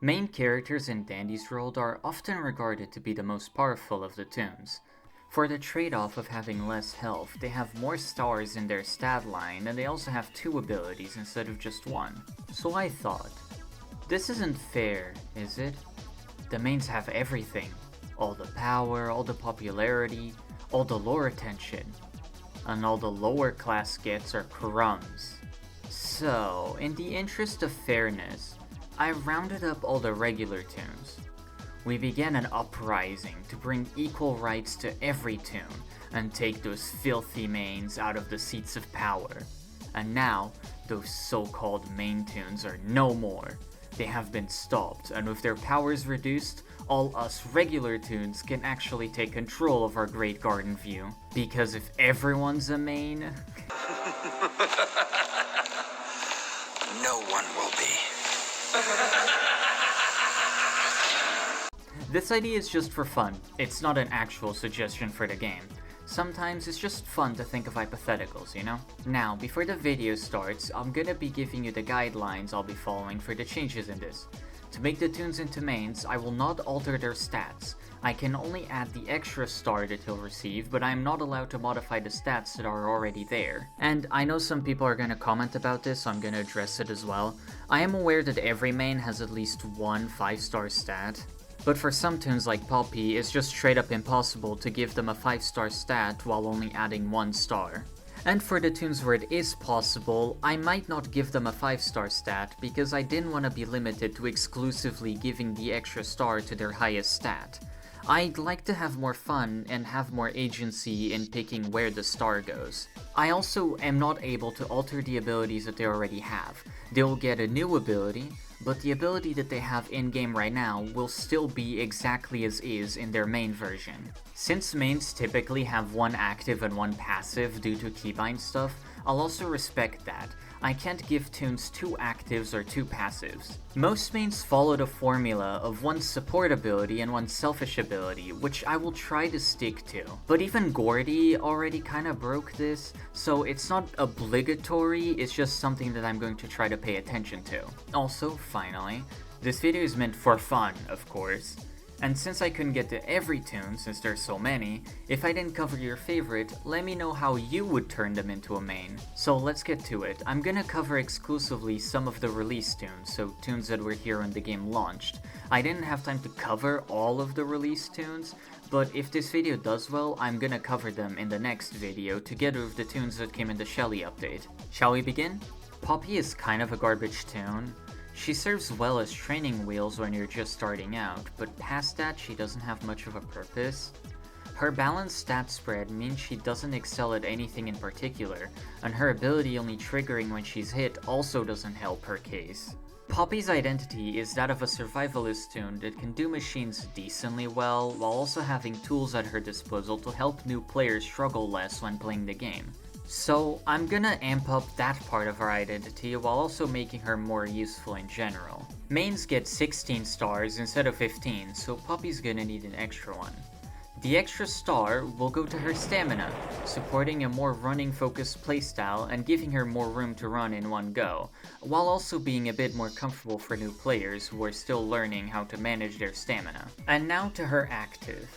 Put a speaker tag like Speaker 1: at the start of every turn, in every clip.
Speaker 1: Main characters in Dandy's world are often regarded to be the most powerful of the toons. For the trade-off of having less health, they have more stars in their stat line, and they also have 2 abilities instead of just 1. So I thought, this isn't fair, is it? The mains have everything. All the power, all the popularity, all the lore attention. And all the lower class gets are crumbs. So, in the interest of fairness, I rounded up all the regular toons. We began an uprising to bring equal rights to every toon and take those filthy mains out of the seats of power. And now, those so-called main toons are no more. They have been stopped, and with their powers reduced, all us regular toons can actually take control of our Great Garden View. Because if everyone's a main...
Speaker 2: No one will be.
Speaker 1: This idea is just for fun. It's not an actual suggestion for the game. Sometimes it's just fun to think of hypotheticals, you know? Now, before the video starts, I'm gonna be giving you the guidelines I'll be following for the changes in this. To make the toons into mains, I will not alter their stats. I can only add the extra star that he'll receive, but I am not allowed to modify the stats that are already there. And I know some people are gonna comment about this, so I'm gonna address it as well. I am aware that every main has at least one 5-star stat. But for some toons like Poppy, it's just straight up impossible to give them a 5-star stat while only adding 1 star. And for the toons where it is possible, I might not give them a 5-star stat because I didn't want to be limited to exclusively giving the extra star to their highest stat. I'd like to have more fun and have more agency in picking where the star goes. I also am not able to alter the abilities that they already have. They'll get a new ability, but the ability that they have in-game right now will still be exactly as is in their main version. Since mains typically have 1 active and 1 passive due to keybind stuff, I'll also respect that. I can't give toons 2 actives or 2 passives. Most mains follow the formula of 1 support ability and 1 selfish ability, which I will try to stick to. But even Gordy already kinda broke this, so it's not obligatory, it's just something that I'm going to try to pay attention to. Also, finally, this video is meant for fun, of course. And since I couldn't get to every toon, since there's so many, if I didn't cover your favorite, let me know how you would turn them into a main. So let's get to it. I'm gonna cover exclusively some of the release toons, so toons that were here when the game launched. I didn't have time to cover all of the release toons, but if this video does well, I'm gonna cover them in the next video together with the toons that came in the Shelly update. Shall we begin? Poppy is kind of a garbage toon. She serves well as training wheels when you're just starting out, but past that she doesn't have much of a purpose. Her balanced stat spread means she doesn't excel at anything in particular, and her ability only triggering when she's hit also doesn't help her case. Poppy's identity is that of a survivalist toon that can do machines decently well, while also having tools at her disposal to help new players struggle less when playing the game. So I'm gonna amp up that part of her identity while also making her more useful in general. Mains get 16 stars instead of 15, so Poppy's gonna need an extra one. The extra star will go to her stamina, supporting a more running focused playstyle and giving her more room to run in one go, while also being a bit more comfortable for new players who are still learning how to manage their stamina. And now to her active.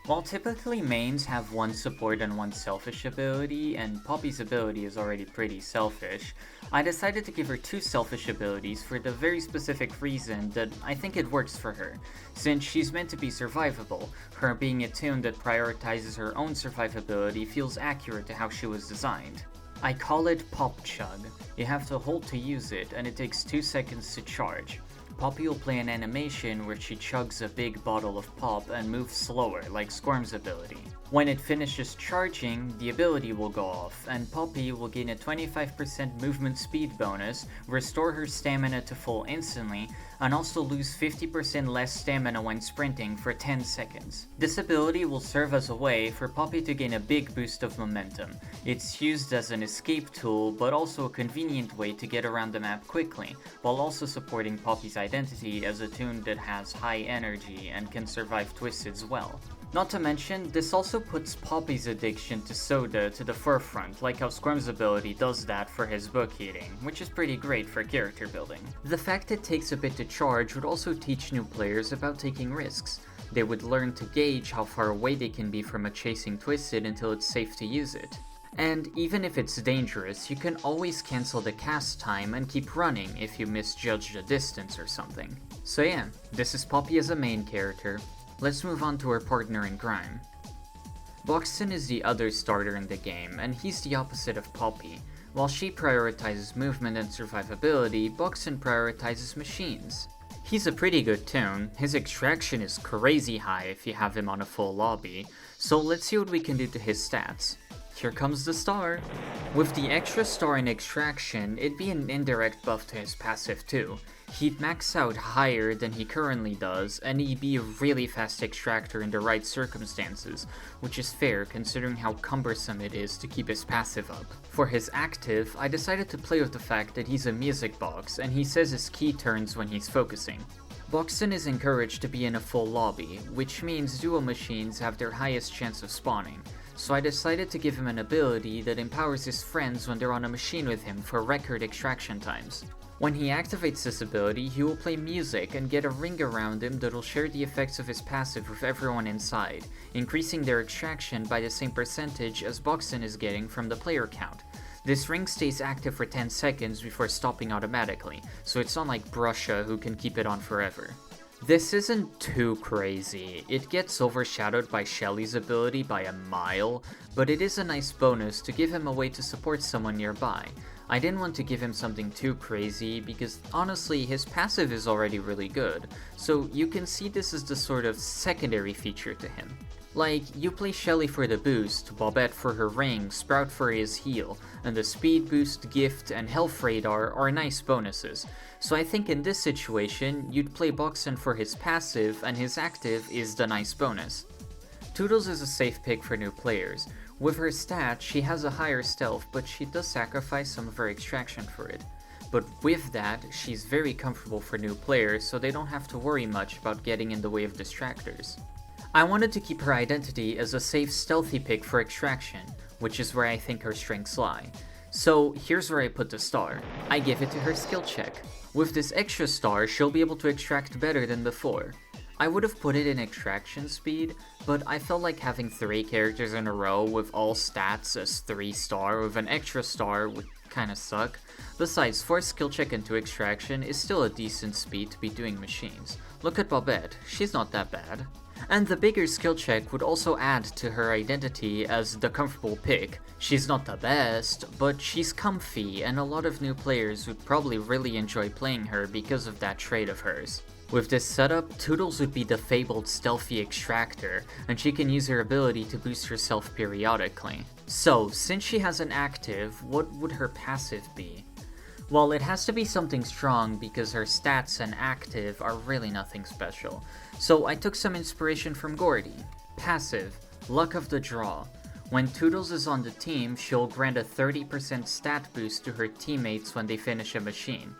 Speaker 1: While typically mains have 1 support and 1 selfish ability, and Poppy's ability is already pretty selfish, I decided to give her 2 selfish abilities for the very specific reason that I think it works for her. Since she's meant to be survivable, her being a toon that prioritizes her own survivability feels accurate to how she was designed. I call it Pop Chug. You have to hold to use it, and it takes 2 seconds to charge. Poppy will play an animation where she chugs a big bottle of pop and moves slower, like Squirm's ability. When it finishes charging, the ability will go off, and Poppy will gain a 25% movement speed bonus, restore her stamina to full instantly, and also lose 50% less stamina when sprinting for 10 seconds. This ability will serve as a way for Poppy to gain a big boost of momentum. It's used as an escape tool, but also a convenient way to get around the map quickly, while also supporting Poppy's identity as a toon that has high energy and can survive twists well. Not to mention, this also puts Poppy's addiction to soda to the forefront, like how Squirm's ability does that for his book eating, which is pretty great for character building. The fact it takes a bit to charge would also teach new players about taking risks. They would learn to gauge how far away they can be from a chasing Twisted until it's safe to use it. And even if it's dangerous, you can always cancel the cast time and keep running if you misjudge the distance or something. So yeah, this is Poppy as a main character. Let's move on to her partner in crime. Buxton is the other starter in the game, and he's the opposite of Poppy. While she prioritizes movement and survivability, Buxton prioritizes machines. He's a pretty good toon, his extraction is crazy high if you have him on a full lobby, so let's see what we can do to his stats. Here comes the star! With the extra star in extraction, it'd be an indirect buff to his passive too. He'd max out higher than he currently does, and he'd be a really fast extractor in the right circumstances, which is fair considering how cumbersome it is to keep his passive up. For his active, I decided to play with the fact that he's a music box, and he says his key turns when he's focusing. Buxton is encouraged to be in a full lobby, which means dual machines have their highest chance of spawning, so I decided to give him an ability that empowers his friends when they're on a machine with him for record extraction times. When he activates this ability, he will play music and get a ring around him that'll share the effects of his passive with everyone inside, increasing their extraction by the same percentage as Buxton is getting from the player count. This ring stays active for 10 seconds before stopping automatically, so it's not like Brusha who can keep it on forever. This isn't too crazy, it gets overshadowed by Shelly's ability by a mile, but it is a nice bonus to give him a way to support someone nearby. I didn't want to give him something too crazy because honestly his passive is already really good, so you can see this as the sort of secondary feature to him. Like, you play Shelly for the boost, Bobette for her ring, Sprout for his heal, and the speed boost, gift, and health radar are nice bonuses. So I think in this situation, you'd play Buxton for his passive, and his active is the nice bonus. Toodles is a safe pick for new players. With her stat, she has a higher stealth, but she does sacrifice some of her extraction for it. But with that, she's very comfortable for new players, so they don't have to worry much about getting in the way of distractors. I wanted to keep her identity as a safe stealthy pick for extraction, which is where I think her strengths lie. So here's where I put the star. I give it to her skill check. With this extra star, she'll be able to extract better than before. I would have put it in extraction speed, but I felt like having 3 characters in a row with all stats as 3 star with an extra star would kinda suck. Besides, 4 skill check into extraction is still a decent speed to be doing machines. Look at Bobette, she's not that bad. And the bigger skill check would also add to her identity as the comfortable pick. She's not the best, but she's comfy, and a lot of new players would probably really enjoy playing her because of that trait of hers. With this setup, Toodles would be the fabled stealthy extractor, and she can use her ability to boost herself periodically. So, since she has an active, what would her passive be? Well, it has to be something strong because her stats and active are really nothing special. So I took some inspiration from Gordy. Passive, Luck of the Draw. When Toodles is on the team, she'll grant a 30% stat boost to her teammates when they finish a machine.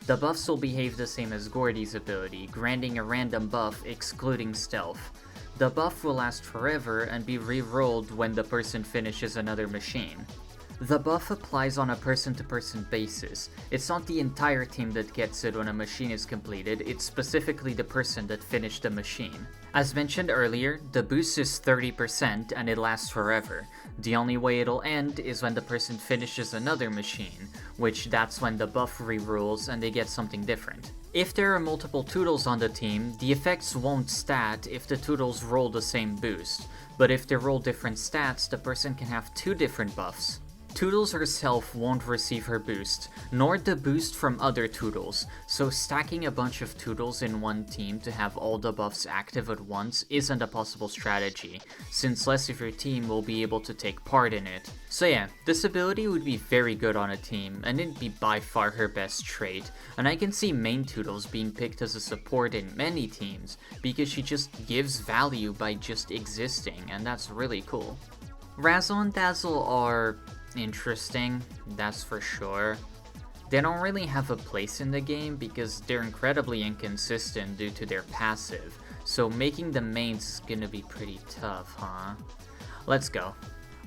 Speaker 1: The buffs will behave the same as Gordy's ability, granting a random buff excluding stealth. The buff will last forever and be re-rolled when the person finishes another machine. The buff applies on a person-to-person basis. It's not the entire team that gets it when a machine is completed, it's specifically the person that finished the machine. As mentioned earlier, the boost is 30% and it lasts forever. The only way it'll end is when the person finishes another machine, which that's when the buff re-rolls and they get something different. If there are multiple Toodles on the team, the effects won't stat if the Toodles roll the same boost, but if they roll different stats, the person can have 2 different buffs. Toodles herself won't receive her boost, nor the boost from other Toodles, so stacking a bunch of Toodles in one team to have all the buffs active at once isn't a possible strategy, since less of your team will be able to take part in it. So yeah, this ability would be very good on a team, and it'd be by far her best trait, and I can see main Toodles being picked as a support in many teams, because she just gives value by just existing, and that's really cool. Razzle and Dazzle are interesting, that's for sure. They don't really have a place in the game because they're incredibly inconsistent due to their passive, so making them mains is gonna be pretty tough, huh? Let's go.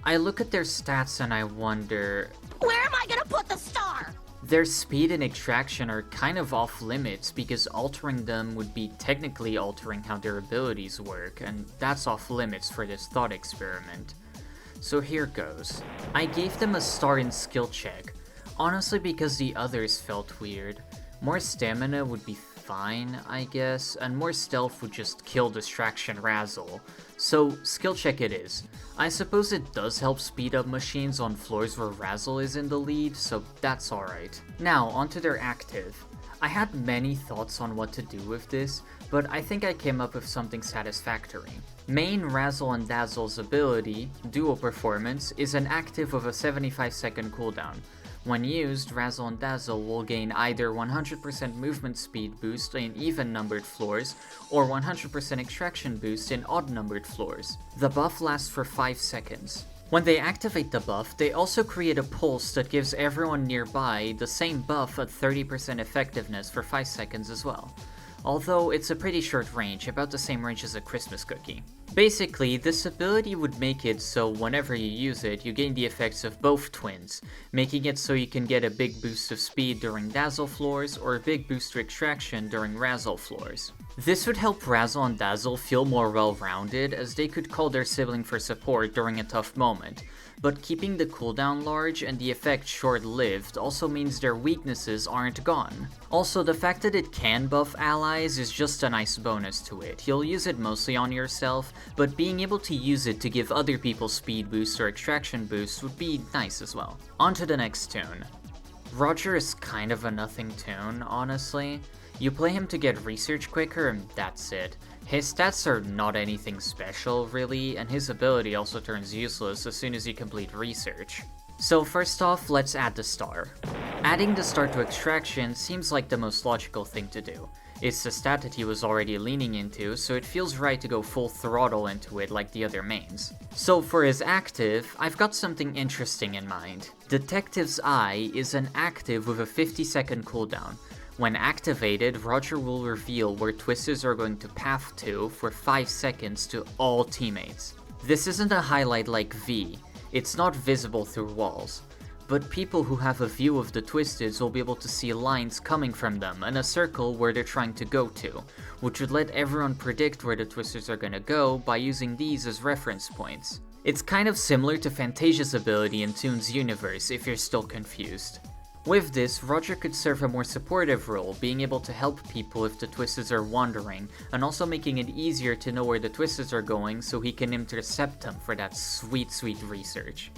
Speaker 1: I look at their stats and I wonder,
Speaker 3: where am I gonna put the star?
Speaker 1: their speed and extraction are kind of off limits because altering them would be technically altering how their abilities work, and that's off limits for this thought experiment. So here goes. I gave them a star in skill check, honestly because the others felt weird. More stamina would be fine, I guess, and more stealth would just kill distraction razzle. So skill check it is. I suppose it does help speed up machines on floors where razzle is in the lead, so that's alright. Now onto their active. I had many thoughts on what to do with this, but I think I came up with something satisfactory. Main Razzle and Dazzle's ability, Duo Performance, is an active with a 75-second cooldown. When used, Razzle and Dazzle will gain either 100% movement speed boost in even-numbered floors, or 100% extraction boost in odd-numbered floors. The buff lasts for 5 seconds. When they activate the buff, they also create a pulse that gives everyone nearby the same buff at 30% effectiveness for 5 seconds as well. Although it's a pretty short range, about the same range as a Christmas cookie. Basically, this ability would make it so whenever you use it, you gain the effects of both twins, making it so you can get a big boost of speed during Dazzle floors or a big boost to extraction during Razzle floors. This would help Razzle and Dazzle feel more well-rounded, as they could call their sibling for support during a tough moment, but keeping the cooldown large and the effect short-lived also means their weaknesses aren't gone. Also, the fact that it can buff allies is just a nice bonus to it. You'll use it mostly on yourself, but being able to use it to give other people speed boosts or extraction boosts would be nice as well. On to the next toon. Roger is kind of a nothing toon, honestly. You play him to get research quicker and that's it. His stats are not anything special really, and his ability also turns useless as soon as you complete research. So first off, let's add the star. Adding the star to extraction seems like the most logical thing to do. It's the stat that he was already leaning into, so it feels right to go full throttle into it like the other mains. So for his active, I've got something interesting in mind. Detective's Eye is an active with a 50-second cooldown. When activated, Roger will reveal where twisters are going to path to for 5 seconds to all teammates. This isn't a highlight like V, it's not visible through walls, but people who have a view of the twisteds will be able to see lines coming from them and a circle where they're trying to go to, which would let everyone predict where the twisters are gonna go by using these as reference points. It's kind of similar to Fantasia's ability in TOON's universe if you're still confused. With this, Roger could serve a more supportive role, being able to help people if the twisters are wandering, and also making it easier to know where the twisters are going so he can intercept them for that sweet research.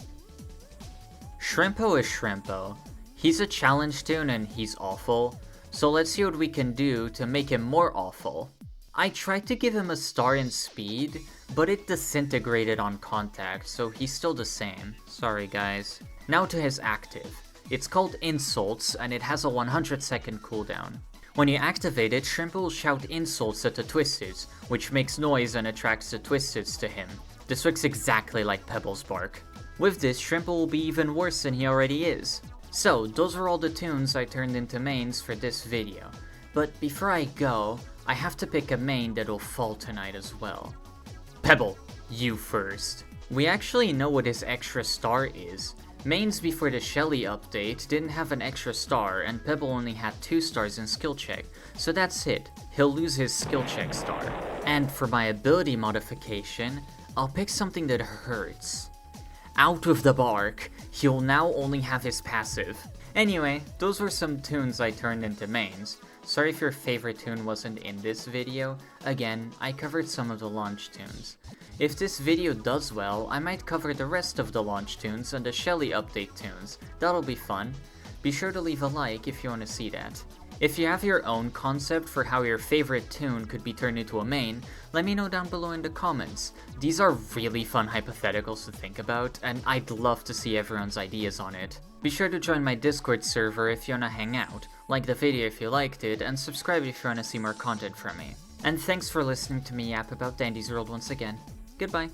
Speaker 1: Shrimpo is Shrimpo. He's a challenge toon and he's awful, so let's see what we can do to make him more awful. I tried to give him a star in speed, but it disintegrated on contact, so he's still the same. Sorry guys. Now to his active. It's called Insults, and it has a 100-second cooldown. When you activate it, Shrimpo will shout insults at the twisteds, which makes noise and attracts the twisteds to him. This works exactly like Pebble's bark. With this, Shrimpo will be even worse than he already is. So, those are all the toons I turned into mains for this video. But before I go, I have to pick a main that'll fall tonight as well. Pebble, you first. We actually know what his extra star is. Mains before the Shelly update didn't have an extra star, and Pebble only had 2 stars in skill check, so that's it. He'll lose his skill check star. And for my ability modification, I'll pick something that hurts. Out of the bark, he'll now only have his passive. Anyway, those were some toons I turned into mains. Sorry if your favorite toon wasn't in this video. Again, I covered some of the launch toons. If this video does well, I might cover the rest of the launch toons and the Shelly update toons. That'll be fun. Be sure to leave a like if you want to see that. If you have your own concept for how your favorite toon could be turned into a main, let me know down below in the comments. These are really fun hypotheticals to think about, and I'd love to see everyone's ideas on it. Be sure to join my Discord server if you wanna hang out, like the video if you liked it, and subscribe if you wanna see more content from me. And thanks for listening to me yap about Dandy's World once again. Goodbye.